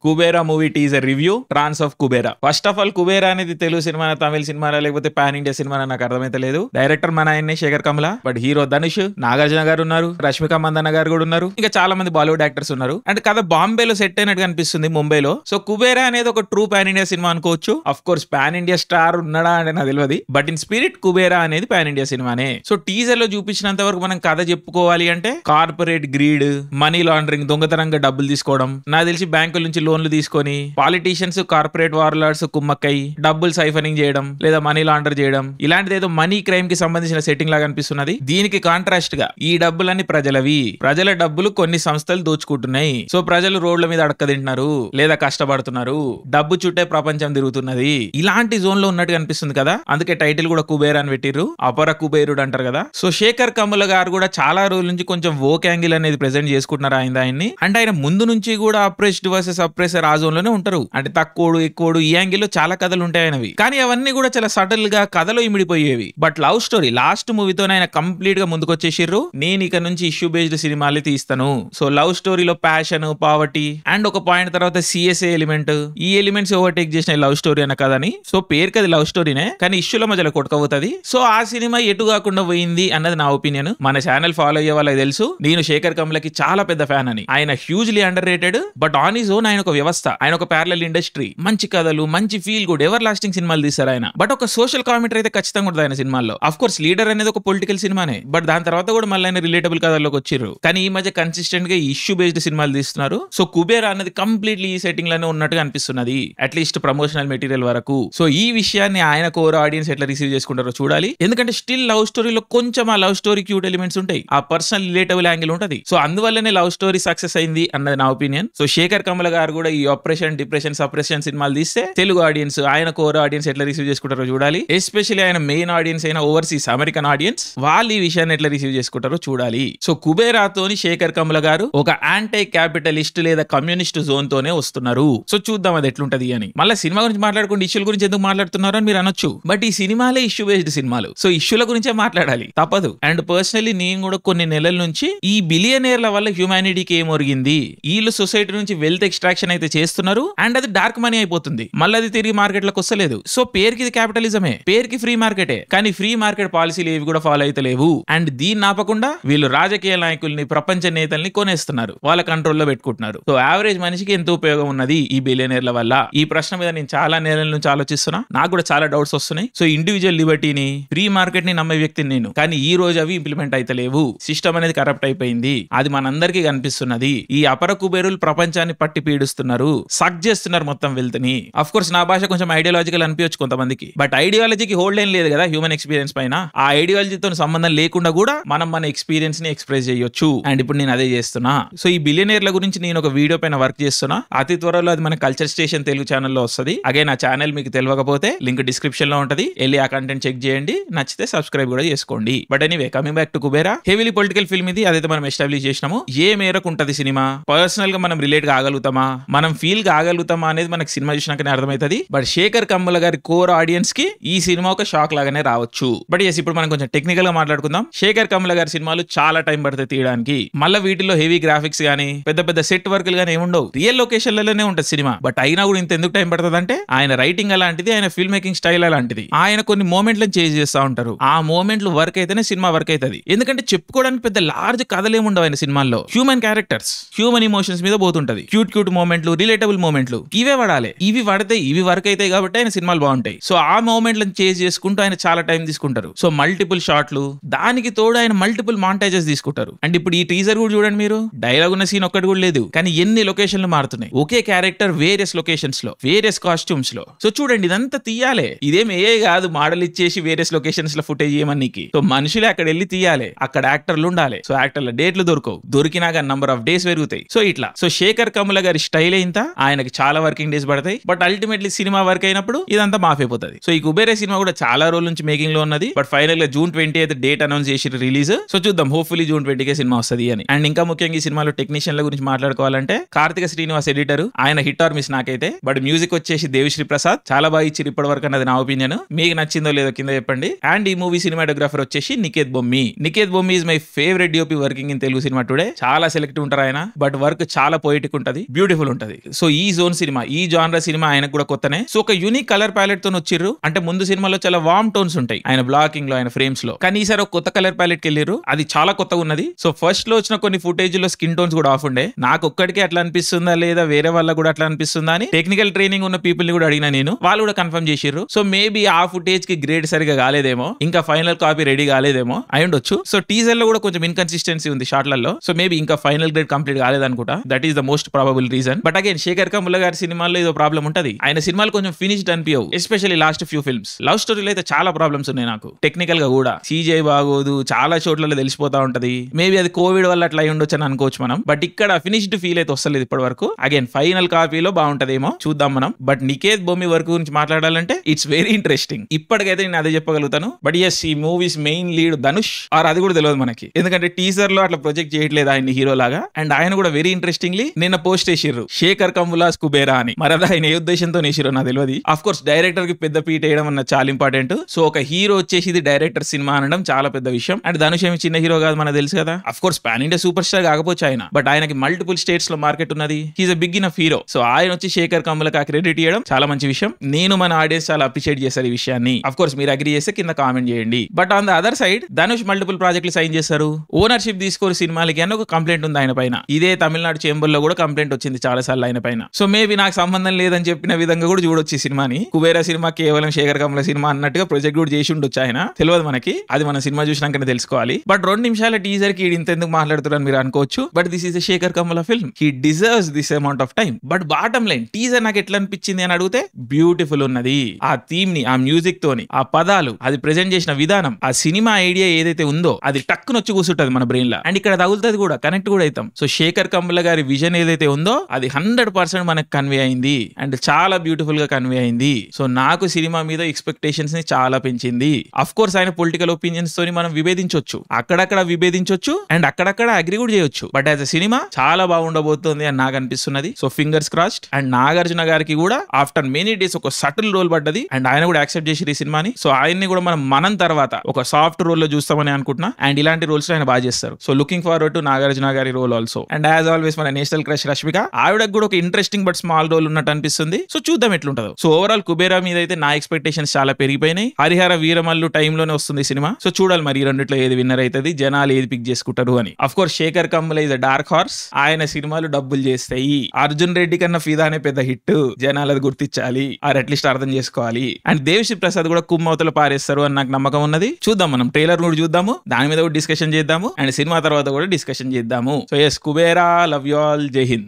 Kubera movie teaser review trance of Kubera. First of all Kubera అనేది Telugu cinema, తమిళ cinema, లేకపోతే pan India cinema నాకు అర్థమైతే లేదు. డైరెక్టర్ మన ఆయన్ని శేఖర్ కమల, బట్ హీరో ధనుష్, నాగార్జున గారు ఉన్నారు, రష్మిక మందన్న గారు కూడా ఉన్నారు, ఇంకా చాలా మంది బాలీవుడ్ యాక్టర్స్ ఉన్నారు. అంటే కథ బాంబేలో సెట్ అయినట్టు అనిపిస్తుంది, ముంబైలో. సో కుబేరా అనేది ఒక ట్రూ పాన్ ఇండియా సినిమా అనుకోవచ్చు. Of course pan India star ఉన్నాడా అంటే నాకు తెలియదు, బట్ ఇన్ స్పిరిట్ కుబేరా అనేది పాన్ ఇండియా సినిమానే. సో టీజర్ లో చూపించినంత వరకు మనం కథ చెప్పుకోవాలి అంటే కార్పొరేట్ గ్రీడ్, మనీ లాండరింగ్, దొంగతనంగా డబ్బులు తీసుకోవడం, నాకు తెలిసి బ్యాంకుల నుంచి లోన్లు తీసుకొని పాలిటీషియన్స్, కార్పొరేట్ వార్లర్స్ కుమ్మక్కై డబ్బులు సైఫనింగ్ చేయడం లేదా మనీ లాండర్ చేయడం, ఇలాంటిది ఏదో మనీ క్రైమ్ కి సంబంధించిన సెట్టింగ్ లాగా అనిపిస్తున్నది. దీనికి కాంట్రాస్ట్ గా ఈ డబ్బులన్నీ ప్రజలవి, ప్రజల డబ్బులు కొన్ని సంస్థలు దోచుకుంటున్నాయి. సో ప్రజలు రోడ్ల మీద అడక్క తింటున్నారు లేదా కష్టపడుతున్నారు, డబ్బు చుట్టే ప్రపంచం తిరుగుతున్నది. ఇలాంటి జోన్ లో ఉన్నట్టు అనిపిస్తుంది కదా, అందుకే టైటిల్ కూడా కుబేర్ అని పెట్టిర్రు, అపర కుబేరుడు అంటారు కదా. సో శేఖర్ కమ్ముల గారు కూడా చాలా రోజుల నుంచి కొంచెం వోక్ యాంగిల్ అనేది ప్రెజెంట్ చేసుకుంటున్నారు ఆయన్ని. అంటే ఆయన ముందు నుంచి కూడా అప్రెస్డ్ వర్సెస్ అప్రెసర్ ఆ జోన్ లోనే ఉంటారు. అంటే తక్కువడు ఎక్కువడు ఈ యాంగిల్ లో చాలా కథలు ఉంటాయి ఆయనవి, కానీ అవన్నీ కూడా చాలా సటిల్ గా కథలో ఇమిడిపోయేవి. బట్ లవ్ స్టోరీ లాస్ట్ మూవీతో ఆయన కంప్లీట్ గా ముందుకొచ్చేసిర్రు. నేను ఇక నుంచి ఇష్యూ బేస్డ్ సినిమాలు తీస్తాను. సో లవ్ స్టోరీలో ప్యాషన్, పావర్టీ అండ్ ఒక పాయింట్ తర్వాత సిఎస్ఏ ఎలిమెంట్, ఈ ఎలిమెంట్స్ ఓవర్టేక్ చేసిన లవ్ స్టోరీ అన్న కథని. సో పేరుకి అది లవ్ స్టోరీనే, కానీ ఇష్యూల మధ్యలో కొట్టుకోబోతుంది. సో ఆ సినిమా ఎటు కాకుండా పోయింది అన్నది నా ఒపీనియన్. మన ఛానల్ ఫాలో అయ్యే వాళ్ళకి తెలుసు, నేను శేఖర్ కమ్లకి చాలా పెద్ద ఫ్యాన్ అని. ఆయన hugely under rated, but on his own ఆయన ఒక వ్యవస్థ, ఆయన ఒక ప్యారలల్ ఇండస్ట్రీ. మంచి కథలు, మంచి ఫీల్ గుడ్, ఎవర్ లాస్టింగ్ సినిమాలు తీస్తారు ఆయన. బట్ ఒక సోషల్ కామెంటరీ అయితే ఖచ్చితంగా ఉంటుంది ఆయన సినిమాల్లో. అఫ్ కోర్స్ లీడర్ అనేది ఒక పొలిటికల్ సినిమానే, బట్ దాని తర్వాత కూడా మళ్ళీ ఆయన రిలేటబుల్ కథల్లోకి వచ్చిర్రు. కానీ ఈ మధ్య కన్సిస్టెంట్ గా ఇష్యూ బేస్డ్ సినిమాలు తీస్తున్నారు. సో కుబేరా అనేది కంప్లీట్లీ ఈ సెట్టింగ్ లోనే ఉన్నట్టుగా అనిపిస్తున్నది, అట్లీస్ట్ ప్రమోషనల్ మెటీరియల్ వరకు. సో ఈ విషయాన్ని ఆయన కోర్ ఆడియన్స్ ఎట్లా రిసీవ్ చేసుకుంటారో చూడాలి. ఎందుకంటే స్టిల్ లవ్ స్టోరీలో కొంచెం ఆ లవ్ స్టోరీ క్యూట్ ఎలిమెంట్స్ ఉంటాయి, ఆ పర్సనల్ రిలేటబుల్ యాంగిల్ ఉంటది. సో అందువల్లనే లవ్ స్టోరీ సక్సెస్ అయింది అన్నది నా ఒపీనియన్. సో శేఖర్ కమల గారు కూడా ఈ ఆపరేషన్, డిప్రెషన్, సప్రెషన్ సినిమాలు తీస్తే తెలుగు ఆడియన్స్, ఆయన కోర్ ఆడియన్స్ ఎట్లా రిసీవ్ చేసుకుంటారో చూడాలి. ఎస్పెషల్లీ ఆయన మెయిన్ ఆడియన్స్ అయిన ఓవర్సీస్ అమెరికన్ ఆడియన్స్, వాళ్ళు ఈ విషయాన్ని ఎట్లా రిసీవ్ చేసుకుంటారో చూడాలి. సో కుబేరాతోని శేఖర్ కమల గారు ఒక యాంటీ క్యాపిటలిస్ట్ లేదా కమ్యూనిస్ట్ జోన్ తోనే వస్తున్నారు. సో చూద్దాం అది ఎట్లుంటది అని. మళ్ళీ సినిమా గురించి మాట్లాడుకుంటే ఇష్యూల గురించి ఎందుకు మాట్లాడుతున్నారు అని మీరు అనొచ్చు, బట్ ఈ సినిమాలే ఇష్యూ బేస్డ్ సినిమాలు. సో ఇష్యూల గురించే మాట్లాడాలి, తప్పదు. అండ్ పర్సనల్లీ నేను కూడా కొన్ని నెలల నుంచి ఈ బిలియనేర్ల వల్ల హ్యూమానిటీకి ఏం ఒరిగింది, వీళ్ళు సొసైటీ నుంచి వెల్త్ ఎక్స్ట్రాక్షన్ అయితే చేస్తున్నారు, అండ్ అది డార్క్ మనీ అయిపోతుంది, మళ్ళీ అది తిరిగి మార్కెట్ లోకి వస్తలేదు. సో పేరుకి ఇది క్యాపిటలిజమే, పేరుకి ఫ్రీ మార్కెటే, కానీ ఫ్రీ మార్కెట్ పాలసీలు ఏవి కూడా ఫాలో అయితే లేవు. అండ్ దీన్ని ఆపకుండా వీళ్ళు రాజకీయ నాయకుల్ని, ప్రపంచ నేతల్ని కొనేస్తున్నారు, వాళ్ళ కంట్రోల్లో పెట్టుకుంటున్నారు. సో యావరేజ్ మనిషికి ఎంత ఉపయోగం ఉన్నది ఈ బిలియనేర్ల వల్ల? ఈ ప్రశ్న మీద నేను చాలా నెలల నుంచి ఆలోచిస్తున్నా, నాకు కూడా చాలా డౌట్స్ వస్తున్నాయి. సో ఇండివిజువల్ లిబర్టీని, ఫ్రీ మార్కెట్ ని నమ్మే వ్యక్తిని నేను, కానీ ఈ రోజు అవి ఇంప్లిమెంట్ అయితే లేవు. సిస్టమ్ అనేది కరప్ట్ అయిపోయింది, అది మనందరికీ కనిపిస్తున్నది. ఈ అపర కుబేరులు ప్రపంచాన్ని పట్టి పీడిస్తున్నారు, సక్ చేస్తున్నారు మొత్తం వెల్త్ ని. అఫ్ కోర్స్ నా భాష కొంచెం ఐడియాలజికల్ అనిపించచ్చు కొంతమందికి, బట్ ఐడియాలజీకి హోల్డ్ ఏం లేదు కదా హ్యూమన్ ఎక్స్పీరియన్స్ పైన. ఆ ఐడియాలజీతో సంబంధం లేకుండా కూడా మనం మన ఎక్స్పీరియన్స్ ని ఎక్స్ప్రెస్ చేయొచ్చు, అండ్ ఇప్పుడు నేను అదే చేస్తున్నా. సో ఈ బిలియనేర్ల గురించి నేను ఒక వీడియో పైన వర్క్ చేస్తున్నా, అతి త్వరలో అది మన కల్చర్ స్టేషన్ తెలుగు ఛానల్లో వస్తుంది. అగైన్ ఆ ఛానల్ మీకు తెలియకపోతే లింక్ డిస్క్రిప్షన్ లో ఉంటది, వెళ్ళి ఆ కంటెంట్ చెక్ చేయండి, నచ్చితే సబ్స్క్రైబ్ కూడా చేసుకోండి. But anyway coming back to Kubera, heavily political film ఇది, అదైతే మనం ఎస్టాబ్లిష్ చేసినాము. ఏ మేరకు ఉంటది సినిమా, పర్సనల్ గా మనం రిలేట్ కాగలుగుతామా, మనం ఫీల్ కాగలుగుతామా అనేది మనకి సినిమా చూసినాకనే అర్థమవుతుంది. బట్ శేఖర్ కమ్ముల గారి కోర్ ఆడియన్స్ కి ఈ సినిమా ఒక షాక్ లాగానే రావచ్చు. బట్ ఎస్ ఇప్పుడు మనం కొంచెం టెక్నికల్ గా మాట్లాడుకుందాం. శేఖర్ కమ్ముల గారి సినిమాలు చాలా టైం పడుతుంది తీయడానికి, మళ్ళీ వీటిలో హెవీ గ్రాఫిక్స్ గానీ పెద్ద పెద్ద సెట్ వర్క్లు గానీ ఏముండవు, రియల్ లొకేషన్లలోనే ఉంటుంది సినిమా. బట్ అయినా కూడా ఇంత ఎందుకు టైం పడుతుంది అంటే ఆయన రైటింగ్ అలాంటిది, ఆయన ఫిల్మ్ మేకింగ్ స్టైల్ అలాంటిది. ఆయన కొన్ని మూమెంట్లను చేంజ్ చేస్తూ ఉంటారు, ఆ మూమెంట్లు వర్క్ అయితేనే సినిమా వర్క్ అవుతుంది. ఎందుకంటే చెప్పుకోవడానికి పెద్ద లార్జ్ కథలు ఏముండవు ఆయన సినిమాల్లో, హ్యూమన్ క్యారెక్టర్స్, హ్యూమన్ ఇమోషన్స్ మీద పోతుంటది. క్యూట్ క్యూట్ మూమెంట్లు, రిలేటబుల్ మూమెంట్లు, ఇవే వాడాలి. ఇవి వాడితే ఇవి వర్క్ అవుతాయి కాబట్టి ఆయన సినిమాలు బాగుంటాయి. సో ఆ మూమెంట్లను చేంజ్ చేసుకుంటూ ఆయన చాలా టైం తీసుకుంటారు. సో మల్టిపుల్ షాట్లు, దానికి తోడు ఆయన మల్టిపుల్ మాంటేజెస్ తీసుకుంటారు. అండ్ ఇప్పుడు ఈ టీజర్ కూడా చూడండి మీరు, డైలాగ్ ఉన్న సీన్ ఒక్కటి కూడా లేదు, కానీ ఎన్ని లొకేషన్లు మారుతున్నాయి, ఒకే క్యారెక్టర్ వేరియస్ లొకేషన్స్ లో, వేరియస్ కాస్ట్యూమ్స్ లో. సో చూడండి ఇదంతా తీయాలి, ఇదేం ఏ కాదు మోడల్ ఇచ్చేసి వేరియస్ లొకేషన్స్ లో ఫుటేజ్ చేయమనికి. సో మనుషులే అక్కడ వెళ్ళి తీయాలి, అక్కడ యాక్టర్లు ఉండాలి. సో యాక్టర్ల డేట్లు దొరకవు, దొరికినాక నంబర్ ఆఫ్ డేస్ పెరుగుతాయి. సో ఇట్లా సో శేఖర్ కమ్ముల గారి స్టైల్ ఇంత, ఆయనకి చాలా వర్కింగ్ డేస్ పడతాయి, బట్ అల్టిమేట్లీ సినిమా వర్క్ అయినప్పుడు ఇదంతా మాఫ్ అయిపోతుంది. సో ఈ కుబేరా సినిమా కూడా చాలా రోజుల నుంచి మేకింగ్ లో ఉన్నది, బట్ ఫైనల్ గా జూన్ 20 డేట్ అనౌన్స్ చేసి రిలీజ్. సో చూద్దాం, హోప్ఫుల్లీ జూన్ 20 సినిమా వస్తుంది అని. అండ్ ఇంకా ముఖ్యంగా ఈ సినిమాలో టెక్నీషియన్ల గురించి మాట్లాడుకోవాలంటే కార్తిక శ్రీనివాస్ ఎడిటర్, ఆయన హిట్ ఆర్ మిస్ నాకైతే. బట్ మ్యూజిక్ వచ్చేసి దేవిశ్రీ ప్రసాద్, చాలా బాగా ఇచ్చారు ఇప్పటి వరకు అన్నది నా ఒపీనియన్. మీకు నచ్చిందో లేదో కింద చెప్పండి. అండ్ ఈ మూవీ సినిమాటోగ్రాఫర్ వచ్చేసి Niketh Bommi. Niketh Bommi is my favourite DOP working in Telugu cinema today. చాలా సెలెక్ట్ ఉంటారు ఆయన, బట్ వర్క్ చాలా పోయిటిక్ ఉంటది, బ్యూటిఫుల్ బ్యూటిఫుల్ ఉంటది. సో ఈ జోన్ సినిమా, ఈ జానర్ సినిమా ఆయనకు కూడా కొత్తనే. సో ఒక యూనిక్ కలర్ ప్యాలెట్ తో వచ్చిర్రు. అంటే ముందు సినిమాలో చాలా వార్మ్ టోన్స్ ఉంటాయి ఆయన బ్లాకింగ్ లో, ఆయన ఫ్రేమ్స్ లో, కానీ ఈసారి ఒక కొత్త కలర్ ప్యాలెట్ కి వెళ్ళారు. అది చాలా కొత్తగా ఉన్నది. సో ఫస్ట్ లో వచ్చిన కొన్ని ఫుటేజ్ లో స్కిన్ టోన్స్ కూడా ఆఫ్ ఉండే. నాకు ఒక్కడికే అట్లా అనిపిస్తుందా లేదా వేరే వాళ్ళకి కూడా అట్లా అనిపిస్తుందా అని టెక్నికల్ ట్రైనింగ్ ఉన్న పీపుల్ ని కూడా అడిగినా నేను. వాళ్ళు కూడా కన్ఫర్మ్ చేసిర్రు. సో మేబీ ఆ ఫుటేజ్ కి గ్రేడ్ సరిగా కాలేదేమో, ఇంకా ఫైనల్ కాపీ రెడీ కాలేదేమో అయి ఉండొచ్చు. సో టీజర్ లో కూడా కొంచెం ఇన్కన్సిస్టెన్సీ ఉంది షాట్లలో. సో మేబీ ఇంకా ఫైనల్ గ్రేడ్ కంప్లీట్ కాలేదనుకుంటా. That is the most probable reason. But again Shekhar Kammula గారి సినిమాల్లో ఏదో ప్రాబ్లం ఉంటది. ఆయన సినిమాలు కొంచెం ఫినిష్డ్ అనిపించవు, especially last few films. Love స్టోరీలో అయితే చాలా ప్రాబ్లమ్స్ ఉన్నాయి నాకు టెక్నికల్ గా కూడా. సీజే బాగోదు, చాలా చోట్లలో తెలిసిపోతా ఉంటది. మేబీ అది కోవిడ్ వల్ల అట్లా అయి ఉండొచ్చు అని అనుకోవచ్చు మనం. బట్ ఇక్కడ ఫినిష్డ్ ఫీల్ అయితే వస్తలేదు ఇప్పటి వరకు. అగైన్ ఫైనల్ కాపీలో బాగుంటదేమో చూద్దాం మనం. బట్ నికేత్ బొమ్మి వర్క్ గురించి మాట్లాడాలంటే ఇట్స్ వెరీ ఇంట్రెస్టింగ్. ఇప్పటికైతే నేను అదే చెప్పగలుగుతాను. బట్ ఎస్, ఈ movies main lead Dhanush or అది కూడా తెలియదు మనకి, ఎందుకంటే టీజర్ లో అట్లా ప్రొజెక్ట్ చేయట్లేదు ఆయన హీరో లాగా. అండ్ ఆయన కూడా వెరీ ఇంట్రెస్టింగ్లీ నిన్న పోస్ట్ చేసిర్రు శేఖర్ కమ్ములాస్ కుబేరా అని. మరి అది ఆయన ఏ ఉద్దేశంతో వేసిరో నాకు తెలియదు. ఆఫ్ కోర్స్ డైరెక్టర్ కి పెద్ద పీట వేయడం అన్న చాలా ఇంపార్టెంట్. సో ఒక హీరో వచ్చేసి ఇది డైరెక్టర్ సినిమా అనడం చాలా పెద్ద విషయం. అండ్ ధనుష్ ఏమి చిన్న హీరో కాదు, మనకు తెలుసు కదా. Of course pan India super star కాకపోవచ్చు ఆయన, బట్ ఆయనకి మల్టిపుల్ స్టేట్స్ లో మార్కెట్ ఉన్నది. He's a big enough hero. So ఆయన వచ్చి శేఖర్ కమ్ములకు క్రెడిట్ ఇవ్వడం చాలా మంచి విషయం. నేను మన ఆడియన్స్ చాలా అప్రిషియేట్ చేస్తారు ఈ విషయాన్ని. అఫ్ కోర్స్ మీరు అగ్రీ చేస్తే కింద కామెంట్ చేయండి. But on the other side Dhanush multiple ప్రాజెక్టులు సైన్ చేస్తారు, ఓనర్షిప్ తీసుకోరు సినిమాలకి అని ఒక కంప్లైంట్ ఉంది ఆయన పైన. ఇదే తమిళనాడు చేంబర్ లో కూడా కంప్లైంట్ వచ్చింది చాలా సార్లు ఆయన పైన. సో మేబీ నాకు సంబంధం లేదని చెప్పిన విధంగా కూడా చూడొచ్చు ఈ సినిమాని. కుబేరా సినిమా కేవలం శేఖర్ కమ్ముల సినిమా అన్నట్టుగా ప్రొజెక్ట్ కూడా చేసి ఉండొచ్చు ఆయన, తెలియదు మనకి. అది మన సినిమా చూసినాకనే తెలుసుకోవాలి. బట్ 2 నిమిషాల టీజర్ కి ఇంత ఎందుకు మాట్లాడుతున్నారని మీరు అనుకోవచ్చు. But this is a Shekhar Kammula film, he deserves this amount of time. But bottom line teaser నాకు ఎట్లా అనిపించింది అని అడిగితే బ్యూటిఫుల్ ఉన్నది. ఆ థీమ్ ని, ఆ మ్యూజిక్ తోని, ఆ పదాలు, అది ప్రెజెంట్ చేసిన విధానం, ఆ సినిమా ఐడియా ఏదైతే ఉందో అది టక్కున వచ్చి కూర్చుంటది మన బ్రెయిన్ లో. అండ్ ఇక్కడ తగులుతుంది కూడా, కనెక్ట్ కూడా అవుతాం. సో శేఖర్ కమ్ముల గారి విజన్ ఏదైతే ఉందో అది 100% మనకు కన్వే అయింది. అండ్ చాలా బ్యూటిఫుల్ గా కన్వే అయింది. సో నాకు సినిమా మీద ఎక్స్పెక్టేషన్స్ ని చాలా పెంచింది. అఫ్ కోర్స్ ఆయన పొలిటికల్ ఒపీనియన్స్ తోని మనం విభేదించవచ్చు, అక్కడక్కడ విభేదించవచ్చు, అండ్ అక్కడక్కడ అగ్రి కూడా చేయొచ్చు. బట్ యాజ్ అ సినిమా చాలా బాగుండబోతుంది అని నాకు అనిపిస్తున్నది. So fingers crossed. And Nagarjuna గారికి కూడా ఆఫ్టర్ మెనీ డేస్ ఒక సటిల్ రోల్ పడ్డది. అండ్ ఆయన కూడా యాక్సెప్ట్ చేసి ఈ సినిమాని. సో ఆయన్ని కూడా మనం తర్వాత ఒక సాఫ్ట్ రోల్ లో చూస్తామని అనుకుంటున్నా. అండ్ ఇలాంటి రోల్స్ ఆయన బాగా చేస్తారు. So looking forward to Nagarjuna గారి role also. And as always మన నేషనల్ క్రష్ రష్మిక, ఆవిడకు కూడా ఒక ఇంట్రెస్టింగ్ బట్ స్మాల్ రోల్ ఉన్నట్టు అనిపిస్తుంది. సో చూద్దాం ఎట్లుంటదో. సో ఓవరాల్ కుబేరా మీద అయితే నా ఎక్స్పెక్టేషన్స్ చాలా పెరిగిపోయినాయి. హరిహర వీరమల్లు టైంలోనే వస్తుంది సినిమా. సో చూడాలి మరి ఈ రెండిట్లో ఏది విన్నర్ అవుతుంది, జనాలు ఏది పిక్ చేసుకుంటారు అని. Of course Shekhar Kammula is a dark horse. ఆయన సినిమాలు డబ్బులు చేస్తాయి. అర్జున్ రెడ్డి కన్నా ఫిదానే పెద్ద హిట్. జనాలు అది గుర్తించాలి, ఆర్ అట్లీస్ట్ అర్థం చేసుకోవాలి. అండ్ దేవిశ్రీ ప్రసాద్ కూడా కుమ్మవతలు పారేస్తారు అని నాకు నమ్మకం ఉన్నది. చూద్దాం, మనం ట్రైలర్ కూడా చూద్దాము, దాని మీద కూడా డిస్కషన్ చేద్దాము, అండ్ సినిమా తర్వాత కూడా డిస్కషన్ చేద్దాము. So yes, Kubera, love you all, జై హింద్.